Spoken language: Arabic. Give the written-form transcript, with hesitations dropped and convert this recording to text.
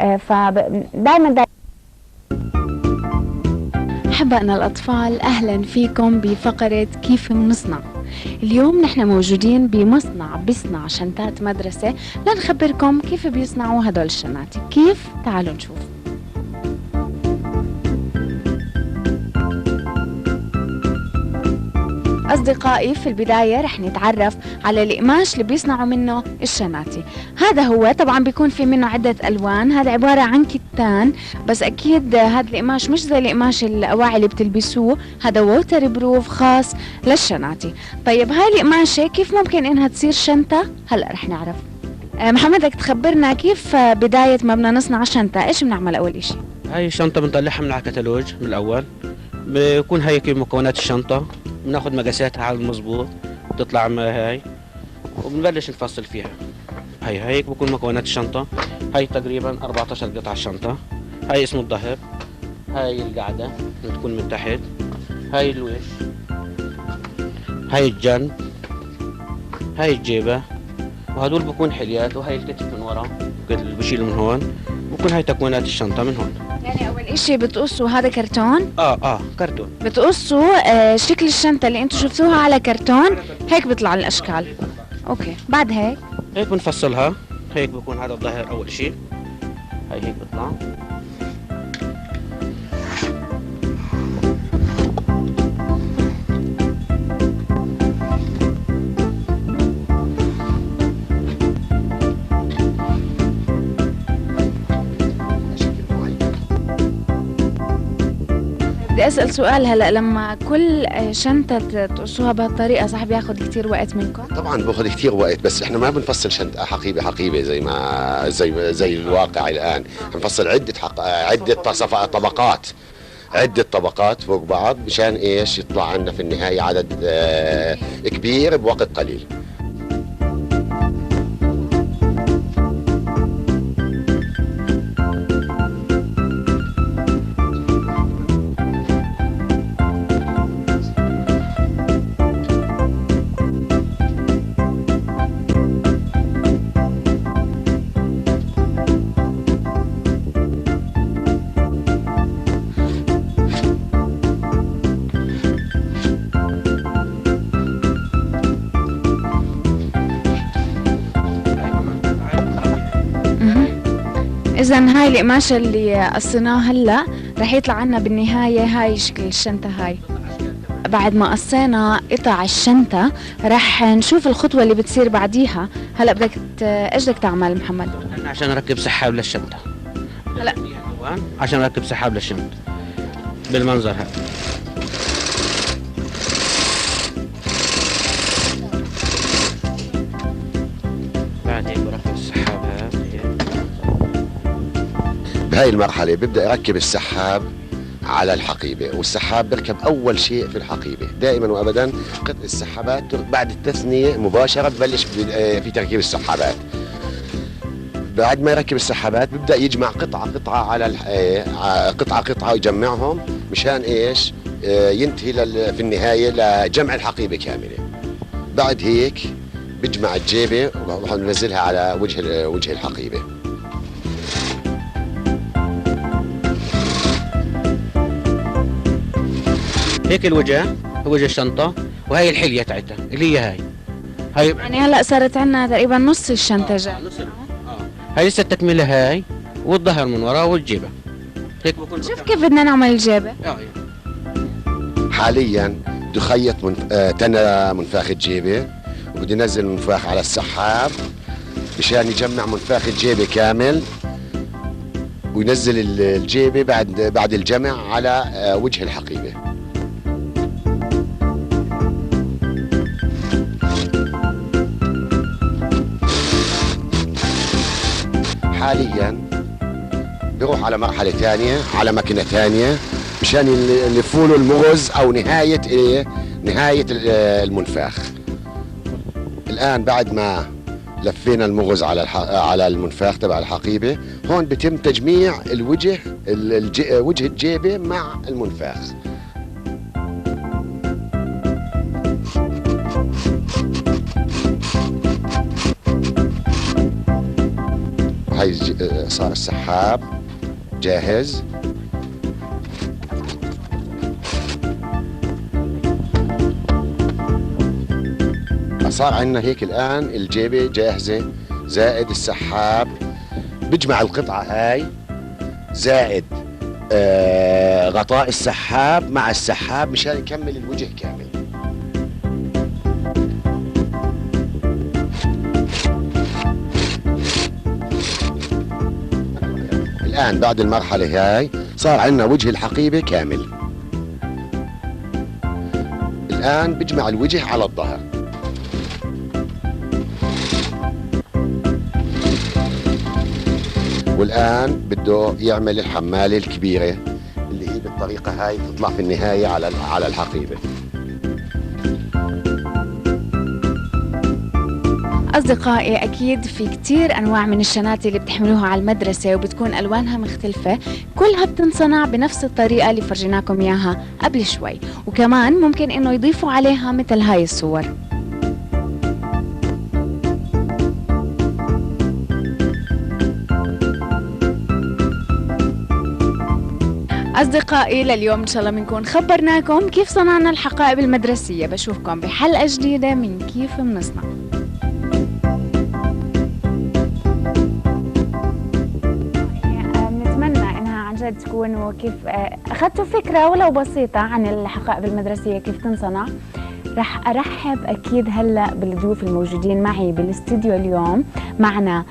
فدائما أحبائنا الأطفال، أهلا فيكم بفقرة كيف بنصنع. اليوم نحن موجودين بمصنع بيصنع شنطات مدرسة لنخبركم كيف بيصنعوا هدول الشناتي. كيف؟ تعالوا نشوف. أصدقائي، في البداية رح نتعرف على القماش اللي بيصنعوا منه الشناتي. هذا هو طبعا بيكون في منه عدة ألوان. هذا عبارة عن كتان، بس أكيد هذا القماش مش زي القماش الأواعي اللي بتلبسوه، هذا ووتر بروف خاص للشناتي. طيب هاي القماشة كيف ممكن إنها تصير شنطة؟ هلأ رح نعرف. محمد، بدك تخبرنا كيف بداية ما بدنا نصنع شنطة، إيش بنعمل أول إشي؟ هاي الشنطة بنطلعها من على الكتالوج من الأول، بيكون هاي كل مكونات الشنطة، بناخذ مقاساتها على المظبوط، بتطلع هاي وبنبلش نفصل فيها. هاي هيك بكون مكونات الشنطة. هاي تقريبا 14 قطعة الشنطة. هاي اسمه الظهر، هاي القاعدة بتكون من تحت، هاي الوش، هاي الجنب، هاي الجيبة، وهدول بكون حليات، وهاي الكتف من ورا اللي بشيله من هون، بكون هاي تكوينات الشنطة من هون. يعني أول إشي بتقصوا هذا كرتون؟ كرتون. بتقصوا شكل الشنطة اللي انتوا شفتوها على كرتون، هيك بيطلع الأشكال. أوكي، بعد هيك بنفصلها. هيك بكون هذا الظهر أول شيء، هاي هيك بيطلع. بدي أسأل سؤال هلا، لما كل شنطة تقصوها بهالطريقة صح بياخد كتير وقت منكم؟ طبعا باخذ كثير وقت، بس احنا ما بنفصل شنطه حقيبه حقيبه زي الواقع الان. بنفصل عده طبقات، عده طبقات فوق بعض، مشان ايش؟ يطلع عندنا في النهايه عدد كبير بوقت قليل. إذا هاي القماشة اللي قصيناها هلا رح يطلع عنا بالنهاية هاي شكل الشنطة. هاي بعد ما قصينا قطع الشنطة رح نشوف الخطوة اللي بتصير بعديها. هلا ايش بدك تعمل محمد؟ عشان اركب سحاب للشنطة. هلا عشان اركب سحاب للشنطة بالمنظر هذا. بعد هيك بركب السحاب هذا. بهاي المرحله ببدا يركب السحاب على الحقيبه، والسحاب بيركب اول شيء في الحقيبه دائما وابدا. قطع السحابات بعد التثنيه مباشره ببلش في تركيب السحابات. بعد ما يركب السحابات بيبدا يجمع قطعه قطعه على قطعه قطعه، ويجمعهم مشان ايش؟ ينتهي في النهايه لجمع الحقيبه كامله. بعد هيك بيجمع الجيبه وراح ننزلها على وجه الحقيبه. هيك الوجه، وجه الشنطة، وهي الحلية تاعتها اللي هي هاي. يعني هلا صارت عنا تقريبا نص الشنطة جاي. هاي لسه التكملة هاي، والظهر من ورا والجيبة. هيك بكون. شوف كيف بدنا نعمل الجيبة. حاليا بده يخيط تنى منفاخ الجيبه، وبده ينزل المنفاخ على السحاب مشان يجمع منفاخ الجيبه كامل، وينزل الجيبه بعد الجمع على وجه الحقيبه. حاليا بيروح على مرحله ثانيه، على ماكينه ثانيه، مشان يلفوا له المغز او نهايه المنفاخ. الان بعد ما لفينا المغز على المنفاخ تبع الحقيبه، هون بتم تجميع وجه الجيبه مع المنفاخ. هاي صار السحاب جاهز. صار عندنا هيك الآن الجيبة جاهزة زائد السحاب. بجمع القطعة هاي زائد غطاء السحاب مع السحاب مشان يكمل الوجه كامل. الآن بعد المرحلة هاي صار عندنا وجه الحقيبة كامل. الآن بجمع الوجه على الظهر. والآن بده يعمل الحمالة الكبيرة اللي هي بالطريقة هاي تطلع في النهاية على الحقيبة. أصدقائي أكيد في كتير أنواع من الشناتي اللي بتحملوها على المدرسة وبتكون ألوانها مختلفة، كلها بتنصنع بنفس الطريقة اللي فرجيناكم إياها قبل شوي، وكمان ممكن إنه يضيفوا عليها مثل هاي الصور. أصدقائي لليوم إن شاء الله بنكون خبرناكم كيف صنعنا الحقائب المدرسية. بشوفكم بحلقة جديدة من كيف بنصنع. بنتمنى إنها عن جد تكونوا كيف أخذتوا فكرة ولو بسيطة عن الحقائب المدرسية كيف تنصنع. رح أرحب أكيد هلأ بالضيوف الموجودين معي بالاستديو اليوم. معنا